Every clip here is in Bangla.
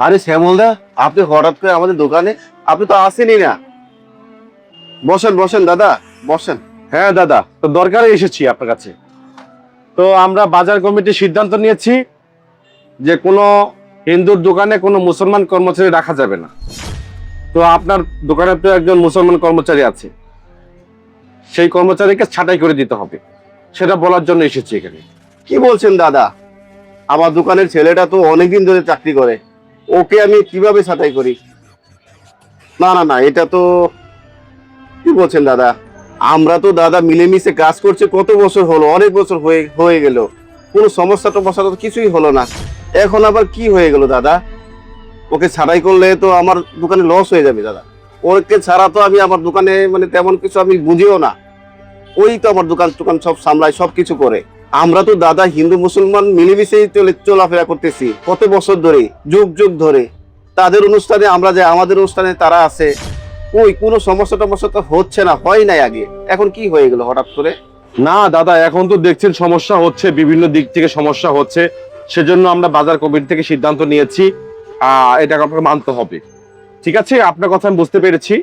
আরে শ্যামলদা, আপনি হঠাৎ করে আমাদের দোকানে? আপনি তো আসেনই না। বসেন বসেন দাদা, বসেন। হ্যাঁ দাদা, তো দরকারে এসেছি আপনার কাছে। তো আমরা বাজার কমিটির সিদ্ধান্ত নিয়েছি যে কোনো হিন্দুর দোকানে কোনো মুসলমান কর্মচারী রাখা যাবে না। তো আপনার দোকানে তো একজন মুসলমান কর্মচারী আছে, সেই কর্মচারীকে ছাঁটাই করে দিতে হবে, সেটা বলার জন্য এসেছি এখানে। কি বলছেন দাদা? আমার দোকানের ছেলেটা তো অনেকদিন ধরে চাকরি করে, ওকে আমি কিভাবে ছাঁটাই করি? না না না, এটা তো কি বলছেন দাদা? আমরা তো দাদা মিলেমিশে কাজ করছি, কত বছর হলো, অনেক বছর হয়ে হয়ে গেল, কোনো সমস্যা টমস্যা তো কিছুই হলো না। এখন আবার কি হয়ে গেল দাদা? ওকে ছাড়াই করলে তো আমার দোকানে লস হয়ে যাবে দাদা। ওকে ছাড়া তো আমি আমার দোকানে মানে তেমন কিছু আমি বুঝিও না। ওই তো আমার দোকান টোকান সব সামলায়, সব কিছু করে। আমরা তো দাদা হিন্দু মুসলমান মিলেমিশেই চলাফেরা করতেছি কত বছর ধরে, যুগ যুগ ধরে। তাদের অনুষ্ঠানে আমরা যাই, আমাদের অনুষ্ঠানে তারা আছে। ওই কোনো সমস্যা টমস্যা তো হচ্ছে না, হয় নাই আগে, এখন কি হয়ে গেল হঠাৎ করে? না দাদা, এখন তো দেখছেন সমস্যা হচ্ছে, বিভিন্ন দিক থেকে সমস্যা হচ্ছে, সেজন্য আমরা বাজার কমিটি থেকে সিদ্ধান্ত নিয়েছি এটা আপনাকে মানতে হবে। ঠিক আছে, আপনার কথা আমি বুঝতে পেরেছি,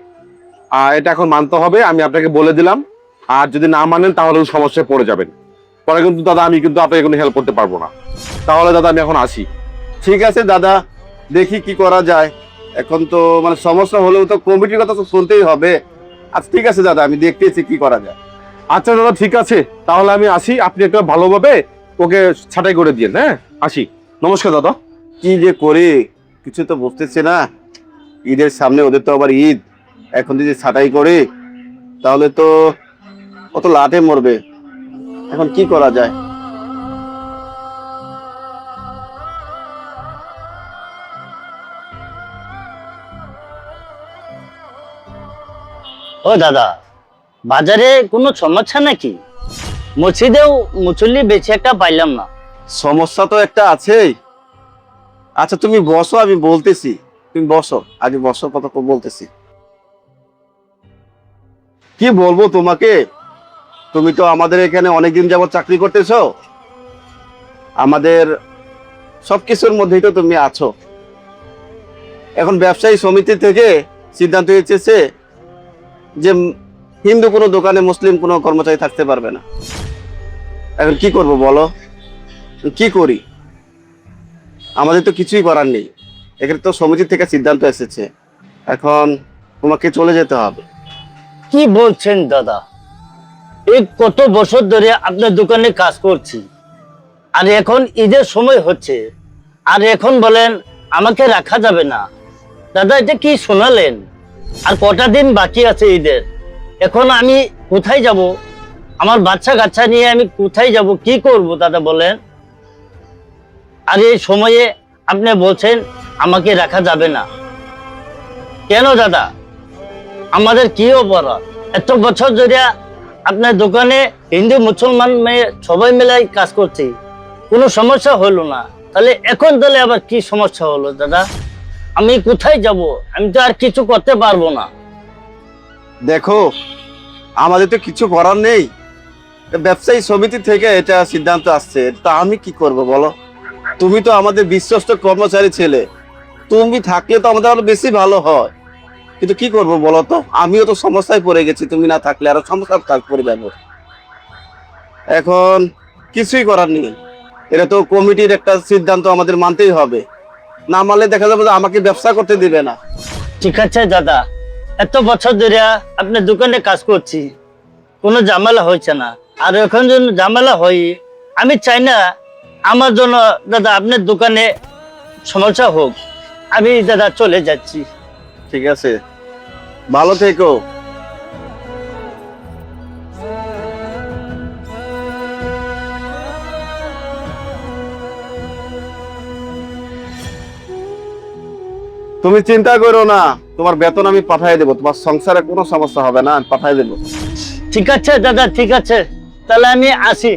এটা এখন মানতে হবে, আমি আপনাকে বলে দিলাম। আর যদি না মানেন তাহলে সমস্যায় পড়ে যাবেন, পরে কিন্তু দাদা আমি কিন্তু আপনাকে কোনো হেল্প করতে পারবো না। তাহলে দাদা আমি এখন আসি। ঠিক আছে দাদা, দেখি কি করা যায়। এখন তো মানে সমস্যা হলেও তো কমিটির কথা তো শুনতেই হবে। আচ্ছা ঠিক আছে দাদা, আমি দেখতেছি কি করা যায়। আচ্ছা দাদা, ঠিক আছে, তাহলে আমি আসি, আপনি একটু ভালোভাবে ওকে ছাঁটাই করে দিন। হ্যাঁ, আসি, নমস্কার দাদা। কি যে করি কিছু তো বুঝতেছি না। ঈদের সামনে, ওদের তো আবার ঈদ। এখন যদি ছাঁটাই করি তাহলে তো কত লাটে মরবে। এখন কি করা যায়? ও দাদা, বাজারে কোনো সমস্যা নাকি? মসজিদেও মুসল্লি বেশি একটা পাইলাম না। সমস্যা তো একটা আছেই। আচ্ছা তুমি বসো, আমি বলতেছি। তুমি বসো, আগে বসো, কথা তো বলতেছি। কি বলবো তোমাকে? তুমি তো আমাদের এখানে অনেকদিন যাবত চাকরি করতেছো, আমাদের সবকিছুর মধ্যেই তো তুমি আছো। এখন ব্যবসায়ী সমিতি থেকে সিদ্ধান্ত হয়েছে যে হিন্দু কোনো দোকানে মুসলিম কোনো কর্মচারী থাকতে পারবে না। এখন কি করব বলো? কি করি? আমাদের তো কিছুই করার নেই, এখানে তো সমিতি থেকে সিদ্ধান্ত এসেছে। এখন তোমাকে চলে যেতে হবে। কি বলছেন দাদা? এই কত বছর ধরে আপনার দোকানে কাজ করছি, আর এখন ঈদের সময় হচ্ছে, আর এখন বলেন আমাকে রাখা যাবে না? দাদা, এটা কি শোনালেন? আর কটা দিন বাকি আছে ঈদের, এখন আমি কোথায় যাব? আমার বাচ্চা কাচ্চা নিয়ে আমি কোথায় যাব, কি করব দাদা বলেন? আর এই সময়ে আপনি বলছেন আমাকে রাখা যাবে না? কেন দাদা, আমাদের কি অপরাধ? এত বছর ধরে আপনার দোকানে হিন্দু মুসলমান মেয়ে সবাই মিলে কাজ করছি, কোনো সমস্যা হলো না, তাহলে এখন তাহলে আবার কি সমস্যা হলো দাদা? আমি কোথায় যাব? আমি তো আর কিছু করতে পারবো না। দেখো, আমাদের তো কিছু করার নেই, ব্যবসায়ী সমিতি থেকে এটা সিদ্ধান্ত আসছে, তা আমি কি করব বলো? তুমি তো আমাদের বিশ্বস্ত কর্মচারী ছেলে, তুমি থাকলে তো আমাদের আরো বেশি ভালো হয়। কিন্তু কি করব বলো তো, আমিও তো সমস্যায় পড়ে গেছি, তুমি না থাকলে আরো সমস্যা পড়ে যাবো। এখন কিছুই করার নেই, এটা তো কমিটির একটা সিদ্ধান্ত, আমাদের মানতেই হবে। না মানলে দেখা যাবে যে আমাকে ব্যবসা করতে দিবে না। ঠিক আছে দাদা, এত বছর ধরে আপনার দোকানে কাজ করছি, কোনো ঝামেলা হয়েছে না, আর এখন যদি ঝামেলা হয়, আমি চাই না আমার জন্য দাদা আপনার দোকানে সমস্যা হোক। আমি দাদা চলে যাচ্ছি। ঠিক আছে, ভালো থেকো। তুমি চিন্তা করো না, তোমার বেতন আমি পাঠিয়ে দেবো, তোমার সংসারে কোনো সমস্যা হবে না, আমি পাঠিয়ে দেবো। ঠিক আছে দাদা, ঠিক আছে, তাহলে আমি আসি।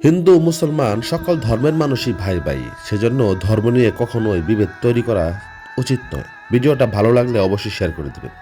হিন্দু মুসলমান সকল ধর্মের মানুষই ভাই ভাই, সেজন্য ধর্ম নিয়ে কখনোই বিভেদ তৈরি করা উচিত নয়। ভিডিওটা ভালো লাগলে অবশ্যই শেয়ার করে দিবেন।